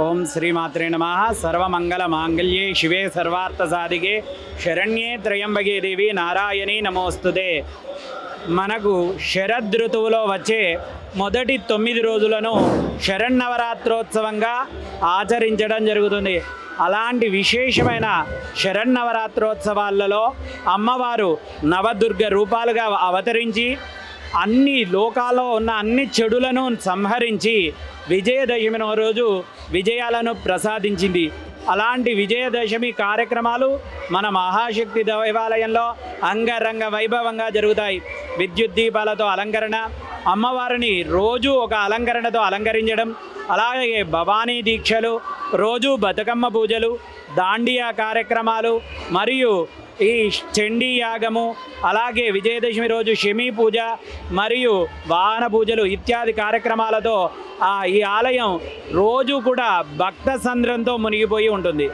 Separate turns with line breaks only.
ఓం శ్రీమాత్రే నమః. సర్వమంగళ మాంగళ్యే శివే సర్వార్థ సాధికే శరణ్యే త్రయంబకే దేవి నారాయణీ నమోస్తుతే. మనకు శరదృతువులో వచ్చే మొదటి 9 రోజులను శరన్నవరాత్రోత్సవంగా ఆచరించడం జరుగుతుంది. అలాంటి విశేషమైన శరన్నవరాత్రోత్సవాలలో అమ్మవారు నవదుర్గ రూపాలుగా అవతరించి అన్ని లోకాల్లో ఉన్న అన్ని చెడులను సంహరించి విజయదశమి రోజు విజయాలను ప్రసాదించింది. అలాంటి విజయదశమి కార్యక్రమాలు మన మహాశక్తి దేవాలయంలో అంగరంగ వైభవంగా జరుగుతాయి. విద్యుత్ దీపాలతో అలంకరణ, అమ్మవారిని రోజు ఒక అలంకరణతో అలంకరించడం, అలాగే భవానీ దీక్షలు, రోజు బతుకమ్మ పూజలు, దాండియా కార్యక్రమాలు మరియు ఈ చండీ యాగము, అలాగే విజయదశమి రోజు శమీ పూజ మరియు వాహన పూజలు ఇత్యాది కార్యక్రమాలతో ఈ ఆలయం రోజు కూడా భక్త సంద్రంతో మునిగిపోయి ఉంటుంది.